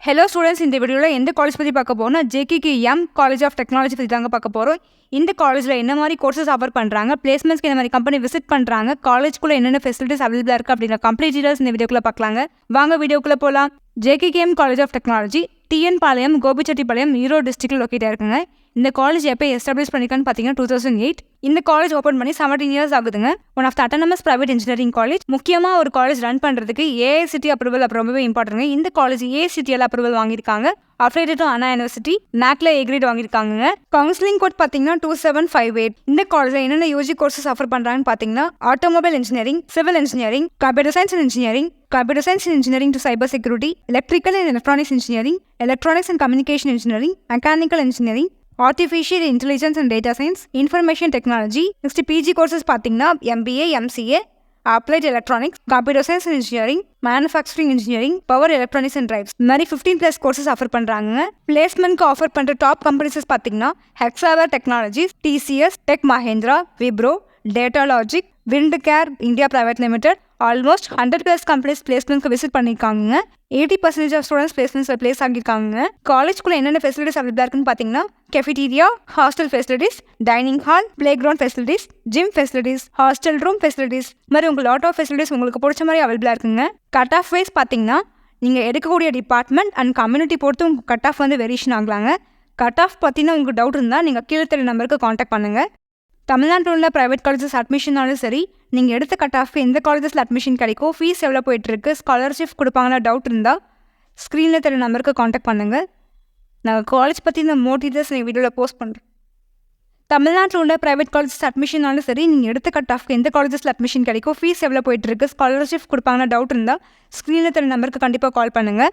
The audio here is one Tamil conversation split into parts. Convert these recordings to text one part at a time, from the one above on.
ஹலோ ஸ்டூடெண்ட்ஸ், இந்த வீடியோவில் எந்த காலேஜ் பற்றி பார்க்க போறோம்னா ஜேகேகேஎம் காலேஜ் ஆஃப் டெக்னாலஜி பற்றி தாங்க பார்க்க போகிறோம். இந்த காலேஜில் என்ன மாதிரி கோர்சஸ் ஆஃபர் பண்ணுறாங்க, பிளேஸ்மெண்ட்ஸ்க்கு என்ன மாதிரி கம்பெனி விசிட் பண்ணுறாங்க, காலேஜ்குள்ளே என்னென்ன ஃபெசிலிட்டிஸ் அவைலபிளாக இருக்குது அப்படிங்கிற கம்ப்ளீட் டீடைல்ஸ் இந்த வீடியோக்குள்ளே பார்க்கலாங்க. வாங்க வீடியோக்குள்ளே போகலாம். JKKM college of technology TN Palayam, Gobichettipalayam, Erode டிஸ்ட்ரிக்டில் லொக்கேட்டாக இருக்குங்க. இந்த காலேஜ் எப்போ எஸ்டாப்ளிஷ் பண்ணிருக்கான்னு பார்த்தீங்கன்னா 2008. இந்த காலேஜ் ஓப்பன் பண்ணி 17 இயர்ஸ் ஆகுதுங்க. One of the autonomous private engineering college. முக்கியமாக ஒரு காலேஜ் ரன் பண்ணுறதுக்கு ஏஐசிடி அப்ரூவல் ரொம்பவே இம்பார்ட்டன்ங்க. இந்த காலேஜ் ஏஐசிடிஎல் அப்ரூவல் வாங்கியிருக்காங்க. அஃபிலியேட்டட் டு அண்ணா யூனிவர்சிட்டி, நாக்ல ஏ கிரேட் வாங்கியிருக்காங்க. கவுன்சிலிங் கோட் பார்த்தீங்கன்னா 2758. இந்த காலேஜில் என்னென்ன யூஜி கோர்சஸ் ஆஃபர் பண்ணுறாங்கன்னு பார்த்தீங்கன்னா automobile engineering, civil engineering, computer science and engineering, computer science and engineering to cyber security, electrical and electronics engineering, electronics and communication engineering, mechanical engineering, artificial intelligence and data science, information technology. Next PG courses பார்த்தீங்கன்னா MBA, MCA, applied electronics, computer science and engineering, manufacturing engineering, power electronics and drives. இந்த மாதிரி 15+ கோர்சஸ் ஆஃபர் பண்ணுறாங்க. பிளேஸ்மெண்ட்க்கு ஆஃபர் பண்ணுற டாப் கம்பெனிஸ் பார்த்தீங்கன்னா Hexaware technologies, TCS, tech Mahindra, Wipro, Datalogic, wind care India private limited. Almost 100+ companies பிளேஸ்மெண்ட்க்கு விசிட் பண்ணியிருக்காங்க. 80% ஆஃப் ஸ்டூடெண்ட்ஸ் பிளேஸ்மெண்ட்ஸில் பிளேஸ் ஆகியிருக்காங்க. காலேஜ்குள்ளே என்னென்ன ஃபெசிலிட்டிஸ் அவைலபிளாக இருக்குன்னு பார்த்தீங்கன்னா cafeteria, hostel facilities, dining hall, play ground facilities, gym facilities, hostel room facilities, மாதிரி உங்களுக்கு லாட் ஆஃப் ஃபெசிலிட்டிஸ் உங்களுக்கு பிடிச்ச மாதிரி அவைலபிளாக இருக்குங்க. கட் ஆஃப் வைஸ் பார்த்தீங்கன்னா நீங்கள் எடுக்கக்கூடிய டிபார்ட்மெண்ட் அண்ட் கம்யூனிட்டி பொறுத்து உங்கள் கட் ஆஃப் வேரியேஷன் ஆகலாங்க. கட் ஆஃப் பார்த்தீங்கன்னா உங்களுக்கு டவுட் இருந்தால் நீங்கள் கீழே தெரிய நம்பருக்கு காண்டாக்ட் பண்ணுங்கள். தமிழ்நாட்டில் உள்ள ப்ரைவேட் காலேஜஸ் அட்மிஷனாலும் சரி, நீங்கள் எடுத்த கட் ஆஃப்க்கு எந்த காலேஜஸில் அட்மிஷன் கிடைக்கும், ஃபீஸ் எவ்வளோ போயிட்டுருக்கு, ஸ்காலர்ஷிப் கொடுப்பாங்கன்னா டவுட் இருந்தால் ஸ்க்ரீனில் தெரிய நம்பருக்கு காண்டாக்ட் பண்ணுங்கள். நாங்கள் காலேஜ் பற்றி இந்த மோர் டீட்டெயில்ஸ் நீங்கள் வீடியோவில் போஸ்ட் பண்ணுறோம். தமிழ்நாட்டில் உள்ள ப்ரைவேட் காலேஜஸ் அட்மிஷனாலும் சரி, நீங்கள் எடுத்த கட் ஆஃப்க்கு எந்த காலேஜஸில் அட்மிஷன் கிடைக்கும், ஃபீஸ் எவ்வளோ போயிட்டுருக்கு, ஸ்காலர்ஷிப் கொடுப்பாங்கன்னா டவுட் இருந்தால் ஸ்க்ரீனில் தெரிய நம்பருக்கு கண்டிப்பாக கால் பண்ணுங்கள்.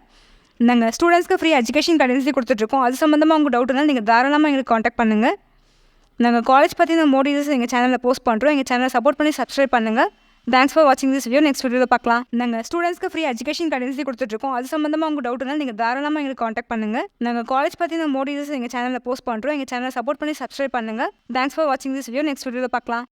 நாங்கள் ஸ்டூடெண்ட்ஸ்க்கு ஃப்ரீ எஜுகேஷன் கைடன்ஸே கொடுத்துட்ருக்கோம். அது சம்மந்தமாக உங்கள் டவுட் இருந்தால் நீங்கள் தாராளமாக எங்களுக்கு காண்டாக்ட் பண்ணுங்கள். நாங்கள் காலேஜ் பற்றி இந்த மோர் டீடைல்ஸ் எங்கள் சேனலில் போஸ்ட் பண்ணுறோம். எங்கள் சேனலை சப்போர்ட் பண்ணி சப்ஸ்கிரைப் பண்ணுங்கள். தேங்க்ஸ் ஃபார் வாட்சிங் திஸ் வீடியோ. நெக்ஸ்ட் வீடியோவில் பார்க்கலாம். நாங்கள் ஸ்டூடெண்ட்ஸ்க்கு ஃப்ரீ எஜுகேஷன் கைடன்ஸே கொடுத்துட்ருக்கோம். அது சம்மந்தமாக உங்கள் டவுட் இருந்தால் நீங்கள் தாராளமாக எங்களுக்கு காண்டாக்ட் பண்ணுங்கள். நாங்கள் காலேஜ் பற்றி இந்த மோர் டீடைல்ஸ் எங்கள் சேனலில் போஸ்ட் பண்ணுறோம். எங்கள் சேனலை சப்போர்ட் பண்ணி சப்ஸ்கிரைப் பண்ணுங்கள். தேங்க்ஸ் ஃபார் வாட்சிங் திஸ் வீடியோ. நெக்ஸ்ட் வீடியோவில் பார்க்கலாம்.